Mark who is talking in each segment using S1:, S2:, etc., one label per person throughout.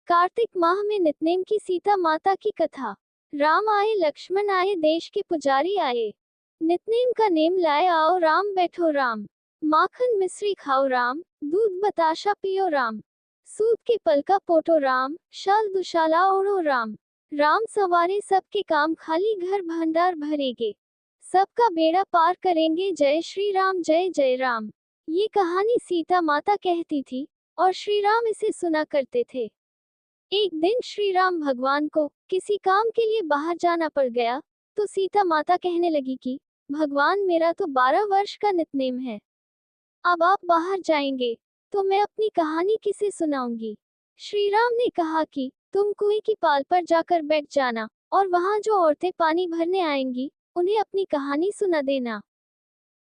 S1: कार्तिक माह में नितनेम की सीता माता की कथा। राम आए लक्ष्मण आए देश के पुजारी आए। नितनेम का नेम लाए आओ राम बैठो राम। माखन मिश्री खाओ राम, दूध बताशा पियो राम। सूत के पलका पोटो राम, शाल दुशाला ओढ़ो राम। राम सवारे सबके काम खाली घर भंडार भरेगे। सबका बेड़ा पार करेंगे जय श्री राम जय जय राम। ये कहानी सीता माता कहती थी और श्री राम इसे सुना करते थे। एक दिन श्री राम भगवान को किसी काम के लिए बाहर जाना पड़ गया, तो सीता माता कहने लगी कि भगवान मेरा तो 12 वर्ष का नितनेम है। अब आप बाहर जाएंगे तो मैं अपनी कहानी किसे सुनाऊंगी। श्री राम ने कहा कि तुम कुएं की पाल पर जाकर बैठ जाना और वहां जो औरतें पानी भरने आएंगी उन्हें अपनी कहानी सुना देना।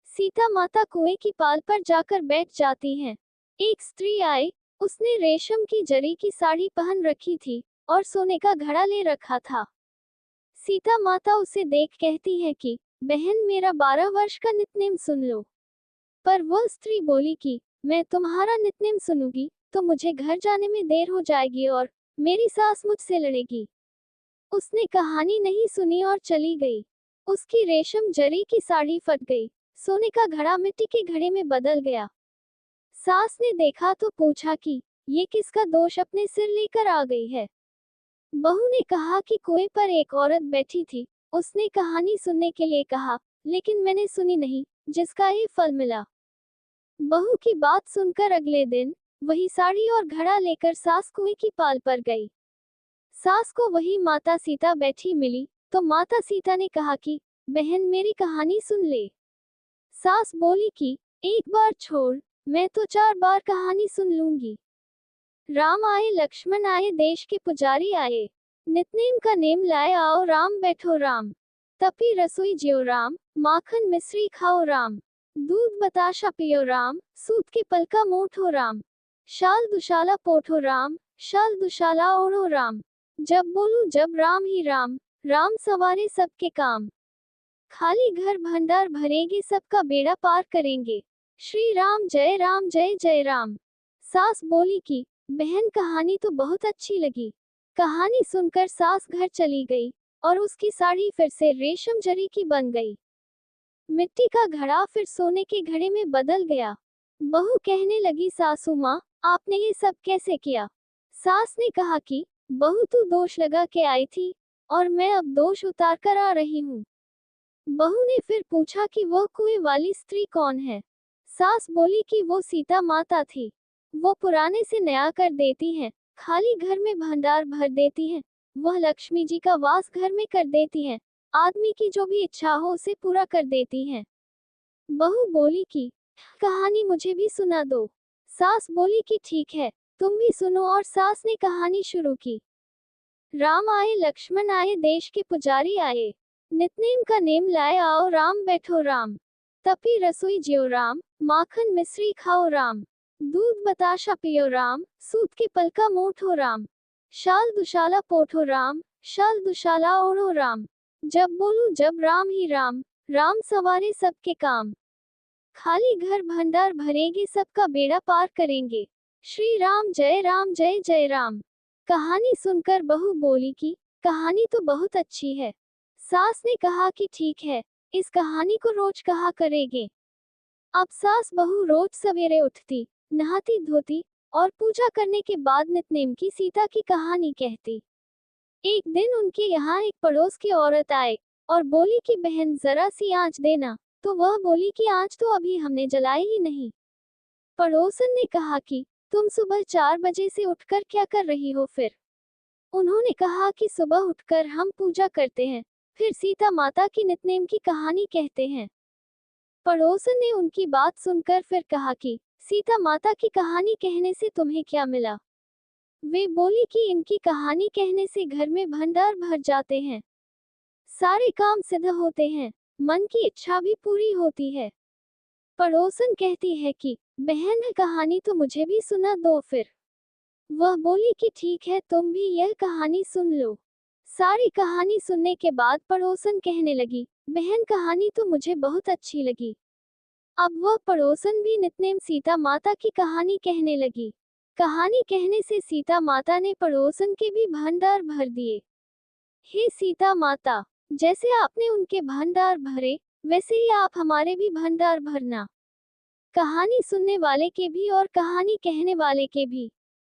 S1: सीता माता कुएं की पाल पर जाकर बैठ जाती हैं। एक स्त्री आई, उसने रेशम की जरी की साड़ी पहन रखी थी और सोने का घड़ा ले रखा था। सीता माता उसे देख कहती है कि बहन मेरा 12 वर्ष का नितनेम सुन लो। पर वह स्त्री बोली कि मैं तुम्हारा नितनेम सुनूंगी तो मुझे घर जाने में देर हो जाएगी और मेरी सास मुझसे लड़ेगी। उसने कहानी नहीं सुनी और चली गई। उसकी रेशम जरी की साड़ी फट गई, सोने का घड़ा मिट्टी के घड़े में बदल गया। सास ने देखा तो पूछा कि ये किसका दोष अपने सिर लेकर आ गई है। बहू ने कहा कि कुएं पर एक औरत बैठी थी, उसने कहानी सुनने के लिए कहा, लेकिन मैंने सुनी नहीं, जिसका ये फल मिला। बहू की बात सुनकर अगले दिन वही साड़ी और घड़ा लेकर सास कुएं की पाल पर गई। सास को वही माता सीता बैठी मिली, तो माता सीता ने कहा कि बहन मेरी कहानी सुन ले। सास बोली कि एक बार छोड़, मैं तो 4 बार कहानी सुन लूंगी। राम आए लक्ष्मण आए देश के पुजारी आए। नितनेम का नेम लाए आओ राम बैठो राम। तपी रसोई ज्यो राम, माखन मिश्री खाओ राम। दूध बताशा पियो राम, सूत के पलका मोठो राम। शाल दुशाला पोठो राम, शाल दुशाला ओढ़ो राम। जब बोलूं जब राम ही राम, राम सवारे सबके काम। खाली घर भंडार भरेंगे सबका बेड़ा पार करेंगे। श्री राम जय जय राम। सास बोली कि बहन कहानी तो बहुत अच्छी लगी। कहानी सुनकर सास घर चली गई और उसकी साड़ी फिर से रेशम जरी की बन गई। मिट्टी का घड़ा फिर सोने के घड़े में बदल गया। बहू कहने लगी सासू माँ, आपने ये सब कैसे किया। सास ने कहा कि बहू तू दोष लगा के आई थी और मैं अब दोष उतार कर आ रही हूँ। बहू ने फिर पूछा कि वह कुएं वाली स्त्री कौन है। सास बोली कि वो सीता माता थी। वो पुराने से नया कर देती हैं, खाली घर में भंडार भर देती हैं। वह लक्ष्मी जी का वास घर में कर देती हैं, आदमी की जो भी इच्छा हो उसे पूरा कर देती हैं। बहू बोली कि कहानी मुझे भी सुना दो। सास बोली कि ठीक है, तुम भी सुनो और सास ने कहानी शुरू की। राम आए लक्ष्मण आए देश के पुजारी आए। नितनेम का नेम लाए आओ राम बैठो राम। तपी रसोई ज्यो राम, माखन मिश्री खाओ राम। दूध बताशा पियो राम, सूत के पलका मोठो राम। शाल दुशाला पोठो राम, शाल दुशाला ओढ़ो राम। जब बोलूं जब राम ही राम, राम सवारे सबके काम। खाली घर भंडार भरेंगे सबका बेड़ा पार करेंगे। श्री राम जय जय राम। कहानी सुनकर बहू बोली कि कहानी तो बहुत अच्छी है। सास ने कहा कि ठीक है, इस कहानी को रोज कहा करेंगे। अब सास बहू रोज सवेरे उठती, नहाती धोती और पूजा करने के बाद नितनेम की सीता की कहानी कहती। एक दिन उनके यहाँ एक पड़ोस की औरत आए और बोली कि बहन जरा सी आंच देना, तो वह बोली कि आंच तो अभी हमने जलाई ही नहीं। पड़ोसन ने कहा कि तुम सुबह 4 बजे से उठकर क्या कर रही हो फिर। उन्होंने कहा कि सुबह उठकर हम पूजा करते हैं, फिर सीता माता की नितनेम की कहानी कहते हैं। पड़ोसन ने उनकी बात सुनकर फिर कहा कि सीता माता की कहानी कहने से तुम्हें क्या मिला। वे बोली कि इनकी कहानी कहने से घर में भंडार भर जाते हैं, सारे काम सिद्ध होते हैं, मन की इच्छा भी पूरी होती है। पड़ोसन कहती है कि बहन कहानी तो मुझे भी सुना दो फिर। वह बोली कि ठीक है, तुम भी यह कहानी सुन लो। सारी कहानी सुनने के बाद पड़ोसन कहने लगी, बहन कहानी तो मुझे बहुत अच्छी लगी। अब वह पड़ोसन भी नितनेम सीता माता की कहानी कहने लगी। कहानी कहने से सीता माता ने पड़ोसन के भी भंडार भर दिए। हे सीता माता, जैसे आपने उनके भंडार भरे, वैसे ही आप हमारे भी भंडार भरना। कहानी सुनने वाले के भी और कहानी कहने वाले के भी।